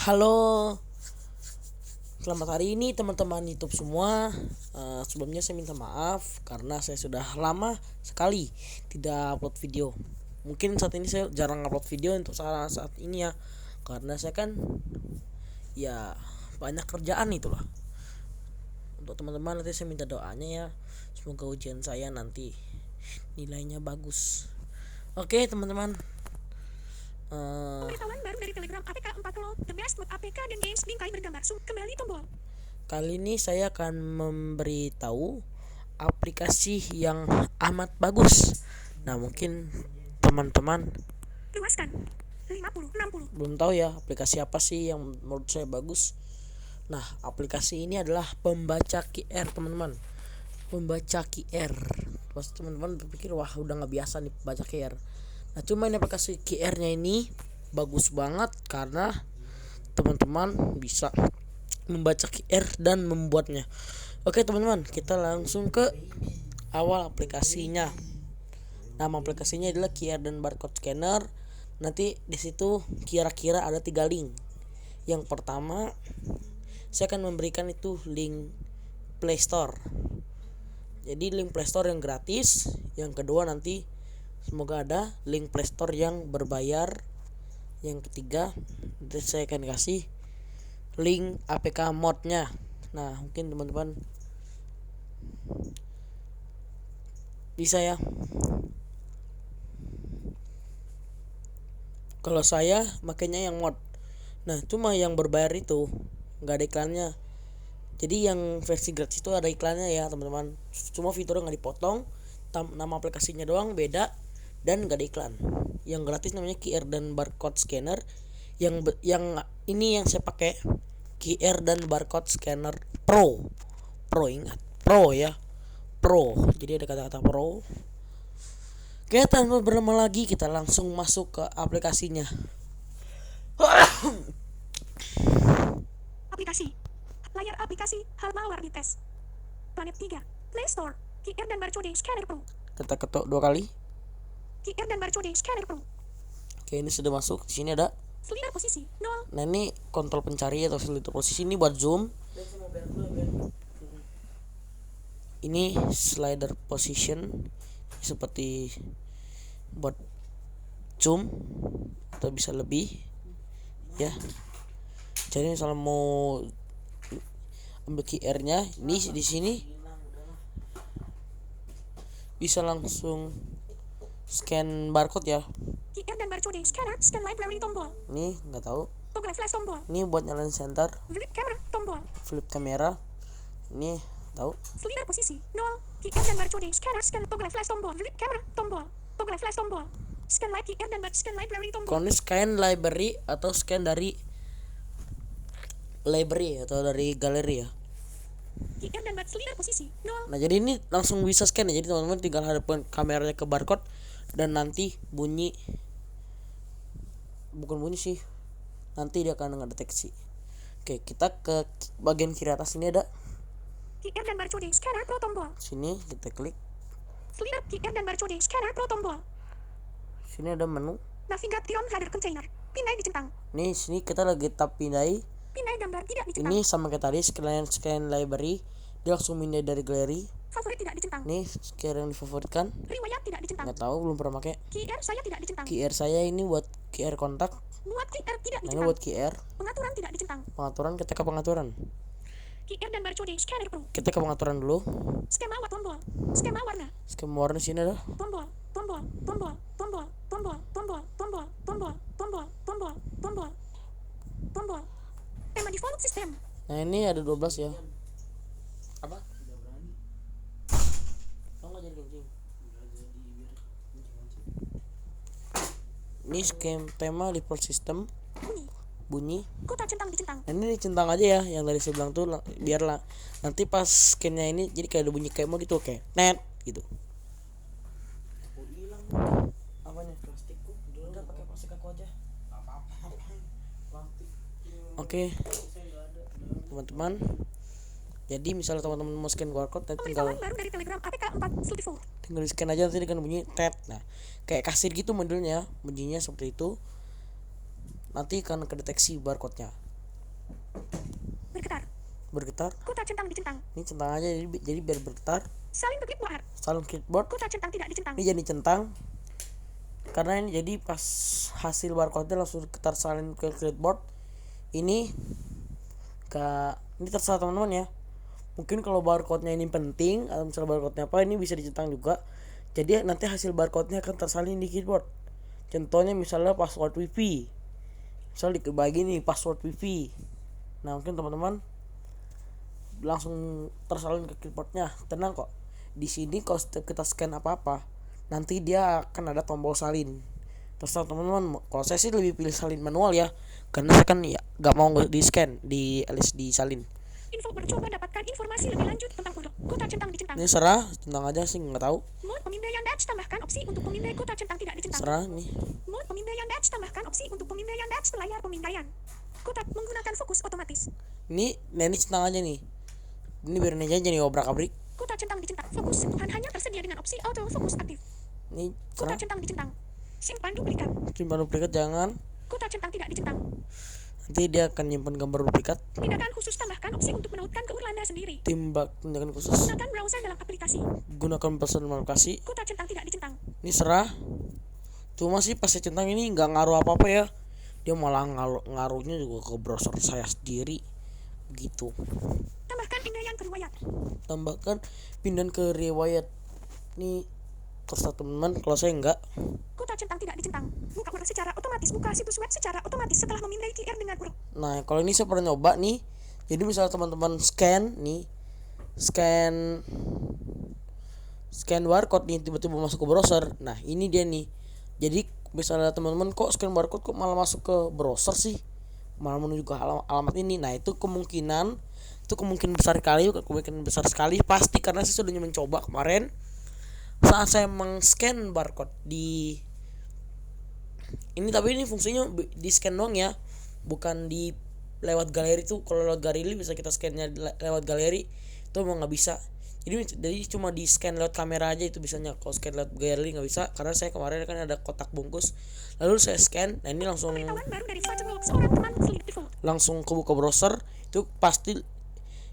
Halo, selamat hari ini teman-teman YouTube semua. Sebelumnya saya minta maaf karena saya sudah lama sekali tidak upload video. Mungkin saat ini saya jarang upload video untuk saat ini ya, karena saya kan ya banyak kerjaan itulah. Untuk teman-teman nanti saya minta doanya ya, semoga ujian saya nanti nilainya bagus. Oke teman-teman. Pemberitahuan baru dari Telegram APK 40 The Best Mode APK dan Games bingkai bergambar kembali tombol. Kali ini saya akan memberitahu aplikasi yang amat bagus. Nah, mungkin teman-teman Luaskan 50-60. belum tahu ya aplikasi apa sih yang menurut saya bagus. Nah, aplikasi ini adalah pembaca QR, teman-teman. Pembaca QR. Pasti teman-teman berpikir, wah udah nggak biasa nih baca QR. Nah, cuma ini aplikasi QR-nya ini bagus banget karena teman-teman bisa membaca QR dan membuatnya. Oke teman-teman, kita langsung ke awal aplikasinya. Nama aplikasinya adalah QR dan barcode scanner. Nanti di situ kira-kira ada 3 link. Yang pertama, saya akan memberikan itu link Play Store. Jadi link Play Store yang gratis. Yang kedua nanti semoga ada link Play Store yang berbayar. Yang ketiga, nanti saya akan kasih link APK modnya. Nah, mungkin teman-teman bisa ya. Kalau saya makanya yang mod. Nah, cuma yang berbayar itu nggak ada iklannya. Jadi yang versi gratis itu ada iklannya ya teman-teman. Cuma fiturnya nggak dipotong, nama aplikasinya doang beda dan nggak ada iklan. Yang gratis namanya QR dan barcode scanner. Yang ini yang saya pakai QR dan barcode scanner Pro. Pro, ingat Pro ya, Pro. Jadi ada kata-kata Pro. Oke, tanpa berlama lagi kita langsung masuk ke aplikasinya. Aplikasi. Layar aplikasi Halmawar dites. Planet 3. Play Store. QR dan barcode scanner Pro. Kita ketuk 2 kali. QR dan barcode scanner Pro. Oke, ini sudah masuk. Di sini ada. Slider posisi 0. Nah, ini kontrol pencari atau slider posisi ini buat zoom. Ini slider position seperti buat zoom atau bisa lebih ya. Jadi misalnya mau ambil QR-nya, ini di sini bisa langsung scan barcode ya. QR dan barcode scanner scan library tombol. Ini nggak tahu. Toggle flash tombol. Ini buat nyalain center. Flip camera tombol. Flip kamera. Ini tahu. Slider posisi 0. QR dan barcode scanner scan toggle flash tombol. Flip camera tombol. Toggle flash tombol. Scan live QR dan scan library tombol. Kalau ini scan library atau scan dari library atau dari galeri ya. QR dan slider posisi 0. Nah, jadi ini langsung bisa scan ya. Jadi teman-teman tinggal hadapkan kameranya ke barcode dan nanti bunyi, bukan bunyi sih, nanti dia akan ngedeteksi. Oke, kita ke bagian kiri atas ini ada QR dan barcode scanner Pro tombol. sini, kita klik. Slider QR dan barcode scanner Pro tombol. Sini ada menu. Navigation header container. Pindai dicentang. Nih, sini kita lagi tap pindai. Pindai gambar tidak dicentang. Ini sama kayak tadi scan library, dia langsung pindah dari galeri. Favorit tidak dicentang. Nih, QR yang difavoritkan. Riwayat tidak dicentang. Nggak tahu, belum pernah pakai. QR saya tidak dicentang. QR saya ini buat QR kontak. Buat QR tidak Nah, ini dicentang. buat QR. Pengaturan tidak dicentang. Pengaturan, kita ke pengaturan. QR dan barcode scanner Pro. Kita ke pengaturan dulu. Skema tombol. Skema warna. Skema warna sini ada. Tombol. Tombol. Tombol. Tombol. Tombol. Tombol. Tombol. Tombol. Tombol. Tombol. Tombol. Tombol. Tema default sistem. Nah, ini ada 12 ya. Apa? Ini skema tema default system. Bunyi. Kota centang dicentang. Nah, ini dicentang aja ya, yang dari saya bilang tuh biarlah nanti pas scan-nya ini jadi kayak ada bunyi kayak mau gitu, kayak net gitu. Apanya? Plastikku. Udah pakai plastik aku aja. Oke. Teman-teman. Jadi misalnya teman-teman mau scan QR code, tinggal baru dari Telegram APK 4 tinggal di scan aja, nanti dengan bunyi tet. Nah, kayak kasir gitu modelnya, bunyinya seperti itu. Nanti akan kedeteksi barcode-nya. bergetar. Kota centang dicentang. Ini centang aja jadi biar bergetar. Salin ke clipboard. Salin clipboard. Kota centang tidak dicentang. Ini jadi centang. Karena ini jadi pas hasil barcode-nya langsung ketar salin ke clipboard. Ini terserah teman-teman ya. Mungkin kalau barcode-nya ini penting atau misalnya barcode-nya apa, ini bisa dicentang juga. Jadi nanti hasil barcode-nya akan tersalin di keyboard. Contohnya misalnya password wifi. Misal dibagi nih password wifi. Nah, mungkin teman-teman langsung tersalin ke keyboardnya. Tenang kok. Di sini kalau kita scan apa-apa, nanti dia akan ada tombol salin. Terserah teman-teman. Kalau saya sih lebih pilih salin manual ya, karena saya kan ya gak mau di scan di salin. Info mencoba dapatkan informasi lebih lanjut tentang kota centang dicentang. Ini serah, centang aja sih nggak tahu. Mode pemindaian dash tambahkan opsi untuk pemindai kota centang tidak dicentang. Serah nih. Mode pemindaian dash tambahkan opsi untuk pemindaian dash layar pemindaian. Kota menggunakan fokus otomatis. Ini centang aja nih. Ini biar aja jadi obrak-abrik. Kota centang dicentang. Fokus sentuhan hanya tersedia dengan opsi auto fokus aktif. Ini Kota serah. centang dicentang. Simpan duplikat. Simpan duplikat jangan. Kota centang tidak dicentang. Nanti dia akan nyimpan gambar duplikat. Tindakan khusus tambahkan opsi untuk menautkan ke URL Anda sendiri. Tindakan khusus. Gunakan browser dalam aplikasi. Gunakan pesan aplikasi. Kota centang tidak dicentang. Ini serah. Cuma sih pas saya centang ini nggak ngaruh apa-apa ya. Dia malah ngaruhnya juga ke browser saya sendiri. Gitu. Tambahkan pindaian ke riwayat. Tambahkan pindahan ke riwayat. Ini terserah teman-teman, kalau saya enggak. Kota centang tidak dicentang. Buka URL secara otomatis. Buka situs web secara otomatis setelah memindai QR dengan URL. Nah, kalau ini saya pernah nyoba nih. Jadi misalnya teman-teman scan barcode nih, tiba-tiba masuk ke browser. Nah, ini dia nih. Jadi misalnya teman-teman kok scan barcode kok malah masuk ke browser sih, malah menuju ke alamat ini. Nah, itu kemungkinan besar sekali pasti, karena saya sudah mencoba kemarin saat saya meng-scan barcode di ini, tapi ini fungsinya di scan doang ya, bukan di lewat galeri tuh. Kalau lewat galeri bisa kita scannya lewat galeri, itu emang nggak bisa. Jadi cuma di scan lewat kamera aja itu bisanya. Kalau scan lewat galeri nggak bisa, karena saya kemarin kan ada kotak bungkus, lalu saya scan. Nah, ini langsung kebuka browser, itu pasti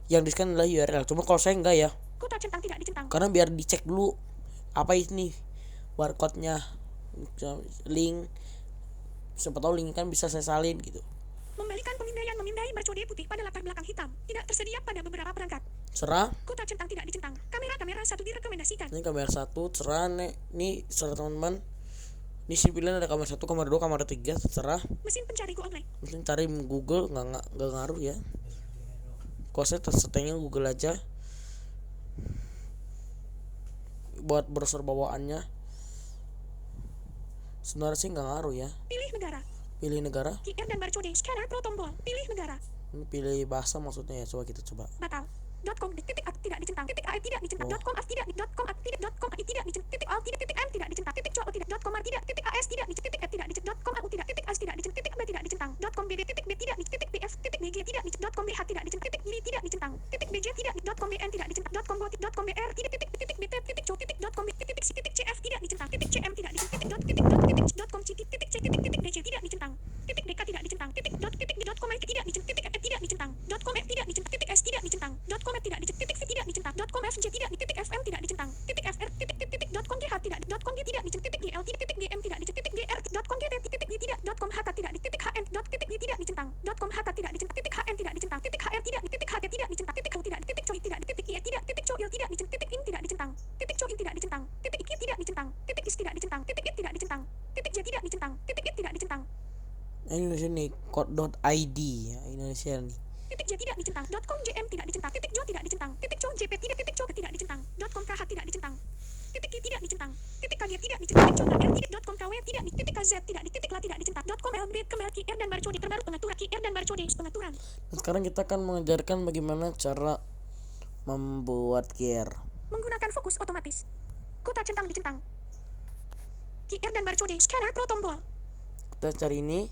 yang di scan adalah URL. Cuma kalau saya enggak ya, Kota centang tidak dicentang. karena biar dicek dulu apa ini barcode-nya, link, siapa tahu link kan bisa saya salin gitu. Membalikan pemindaian memindai barcode putih pada latar belakang hitam. Tidak tersedia pada beberapa perangkat. Serah. Kota centang tidak dicentang. Kamera 1 direkomendasikan. Ini kamera 1 serah nih. Ini serah teman-teman. Ini sih pilihan ada kamera 1, kamera 2, kamera 3 terserah. Mesin pencari Go online. Mesin cari Google nggak ngaruh ya. Kalau saya settingnya Google aja. Buat browser bawaannya sebenarnya sih nggak ngaruh ya. Pilih negara. QR dan barcode scanner pro tombol. Pilih negara. Ini pilih bahasa maksudnya ya, coba kita coba. Batal. .com titik at tidak dicentang titik a tidak dicentang .com at tidak .com at tidak .com at tidak dicentang titik al tidak titik m tidak dicentang titik co tidak .com at tidak titik as tidak dicentang titik tidak dicentang .com au tidak titik as tidak dicentang titik b tidak dicentang .com bd titik b tidak dicentang titik bf titik bg tidak dicentang .com bh tidak dicentang titik li tidak dicentang titik bj tidak .com bn tidak dicentang .com bot .com br tidak titik titik bt titik co titik .com titik c titik cf tidak dicentang titik cm tidak dicentang titik .com c titik c titik dc tidak dicentang titik dk tidak dicentang titik .com tidak dicentang titik f tidak dicentang .com f tidak dicentang titik s tidak dicentang .com f tidak dicentang titik v tidak dicentang .com fj tidak titik fm tidak dicentang titik fr titik .com gh tidak .com g tidak dicentang titik gl titik gm tidak dicentang titik gr .com gt titik g tidak .com hk tidak titik hn titik g tidak dicentang .com hk tidak dicentang titik hn tidak dicentang titik hr tidak titik ht tidak dicentang titik u tidak titik coy tidak titik i tidak titik coil tidak dicentang titik in tidak dicentang titik coin tidak dicentang titik ik tidak dicentang titik is tidak dicentang titik it tidak dicentang titik j tidak dicentang titik it tidak dicentang. Indonesia nih code.id ya, Indonesia nih. Titik j tidak dicentang .com jm tidak dicentang titik jo tidak dicentang titik co jp tidak titik co tidak dicentang .com kh tidak dicentang titik ki tidak dicentang titik kg tidak dicentang titik co r tidak .com kw tidak titik kz tidak titik la tidak dicentang .com lb kemel qr dan barcode terbaru pengaturan qr dan barcode pengaturan. Dan sekarang kita akan mengajarkan bagaimana cara membuat QR menggunakan fokus otomatis. Kota centang dicentang. QR dan barcode scanner pro tombol. Kita cari ini,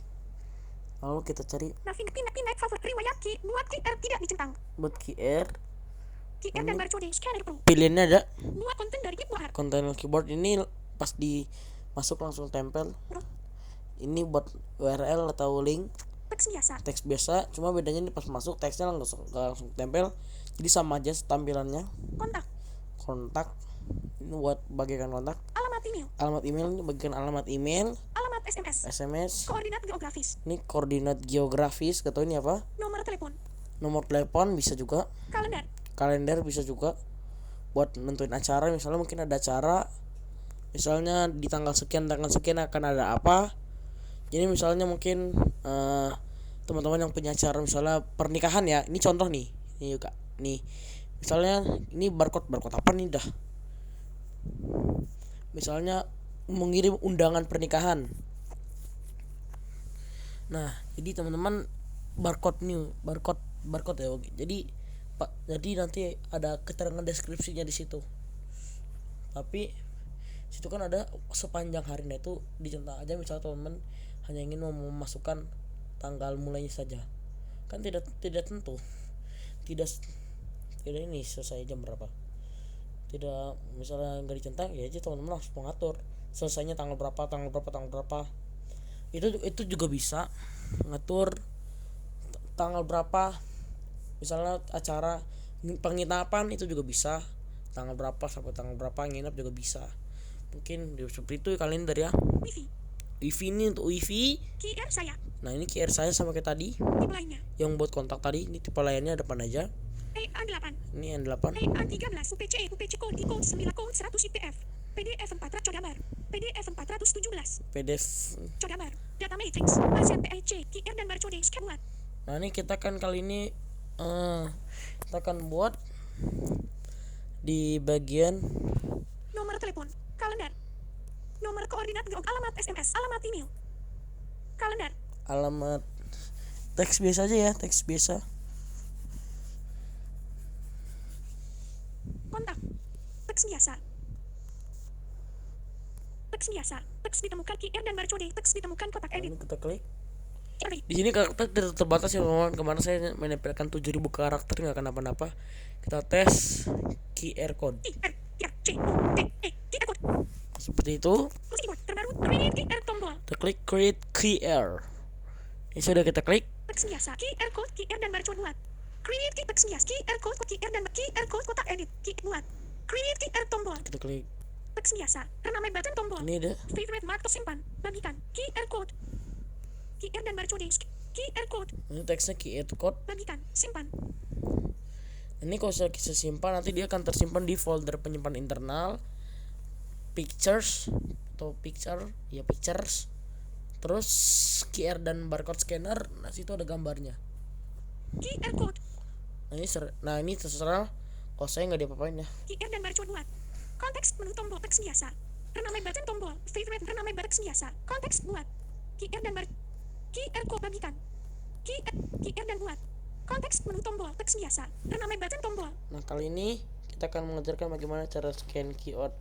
lalu kita cari Pindah favorit riwayat ki buat QR tidak dicentang. buat QR Dan barcode scanner pro. pilihannya ada Buat konten dari keyboard. konten keyboard. Ini pas di masuk langsung tempel. Ini buat URL atau link. Teks biasa. Teks biasa, cuma bedanya nih pas masuk teksnya langsung tempel, jadi sama aja tampilannya. Kontak ini buat bagikan kontak. Alamat email ini bagikan alamat email. Alamat SMS. Koordinat geografis. Ini koordinat geografis, gak tau ini apa. Nomor telepon bisa juga. Kalender bisa juga buat nentuin acara, misalnya mungkin ada acara, misalnya di tanggal sekian akan ada apa. Jadi misalnya mungkin teman-teman yang punya acara misalnya pernikahan ya, ini contoh nih, ini juga nih, misalnya ini barcode apa nih dah, misalnya mengirim undangan pernikahan. Nah jadi teman-teman barcode ya. Jadi nanti ada keterangan deskripsinya di situ. Tapi situ kan ada sepanjang harinya itu dicentang aja, misalnya teman-teman hanya ingin memasukkan tanggal mulainya saja, kan tidak tentu, tidak ini selesai jam berapa, tidak, misalnya nggak dicentang ya aja teman-teman harus mengatur selesainya tanggal berapa. Itu juga bisa ngatur tanggal berapa, misalnya acara penginapan itu juga bisa tanggal berapa sampai tanggal berapa, nginep juga bisa. Mungkin seperti itu kalender ya. Wifi ini untuk wifi. QR saya. Nah ini QR saya sama kayak tadi. Tipe lainnya. Yang buat kontak tadi, ini tipe lainnya depan aja. A8. Ini N8. A13 UPC kode 9 kode 100 IPF. PDF 400 codabar. PDF 417. PDF. Codabar. Data matrix. AZPIC. QR dan barcode scan buat. Nah ini kita kan kali ini kita akan buat di bagian nomor telepon, kalender, nomor koordinat alamat SMS, alamat email, kalender, alamat teks biasa aja ya, teks biasa. Kontak, teks biasa, teks ditemukan QR dan barcode, teks ditemukan kotak edit. Lalu kita klik. Di sini karakter tidak terbatas ya teman-teman. Kemarin saya menempelkan 7.000 karakter, nggak kenapa-napa. Kita tes QR code. Seperti itu. Kita klik create QR. Ini sudah kita klik. Teks biasa, QR code, QR dan barcode buat. Create teks biasa, QR code, QR dan QR code kotak edit, buat. Create QR tombol. Kita klik. Teks biasa, rename button tombol. Ini ada. Favorite mark simpan, bagikan, QR code. QR dan barcode, QR code. Ini teksnya QR code. Bagikan, simpan. Ini kalau saya simpan nanti dia akan tersimpan di folder penyimpan internal, pictures atau pictures. Terus QR dan barcode scanner, nah situ ada gambarnya. QR code. Nah ini terserah. Kalau saya nggak diapa-apain ya. QR dan barcode buat. Konteks menu tombol teks biasa. Rename button tombol. Favorite rename teks biasa. Konteks buat. QR dan QR code bagikan. QR dan buat. Konteks menu tombol teks biasa. Rename button tombol. Nah kali ini kita akan mengajarkan bagaimana cara scan QR.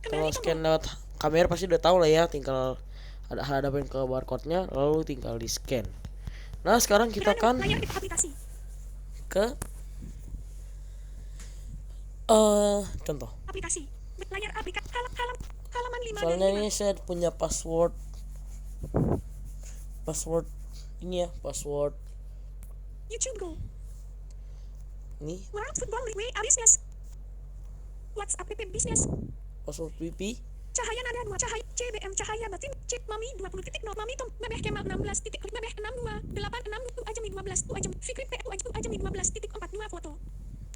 Kalau scan lewat kamera pasti udah tahu lah ya, tinggal ada hadapin ke barcode-nya lalu tinggal di scan. Nah sekarang kita akan ke contoh. Aplikasi. Layar aplikasi halaman 5 Soalnya ini saya punya password ini ya, password YouTube Go. Ini World Football League Business. WhatsApp Business. password VP. Cahaya nada 2 cahaya CBM cahaya batin cip mami 20.0 mami tom mebeh kemal 16 titik mebeh 62 862 ajami 12 ajam fikri pu ajami 12 titik 42 foto.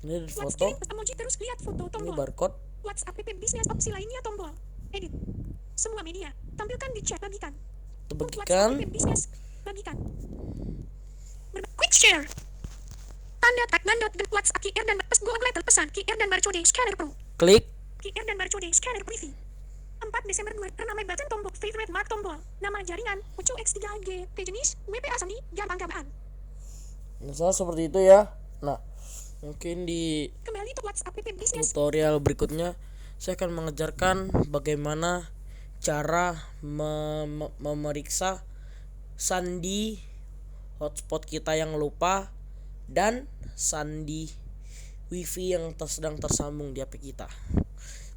Ini ada foto. Emoji terus lihat foto tombol. Ini barcode. WhatsApp Business opsi lainnya tombol. Edit. Semua media tampilkan di chat bagikan. Bagikan. WhatsApp Business bagikan. Quick share. Tanda tag mandot WhatsApp QR dan Google pesan QR dan barcode scanner pro. Klik. QR dan barcode scanner preview. 4 Desember 2 rename button tombol favorite mark tombol nama jaringan Ucu X3G jenis WPA sandi jam anggapan. Misalnya seperti itu ya. Nah mungkin di Kembali ke WhatsApp Business. tutorial berikutnya saya akan mengajarkan bagaimana cara memeriksa sandi hotspot kita yang lupa dan sandi wifi yang sedang tersambung di HP kita.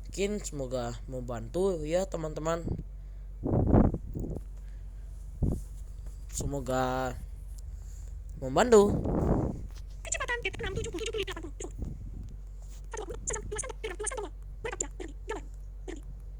Mungkin semoga membantu ya teman-teman. Semoga membantu. Kecepatan titik 670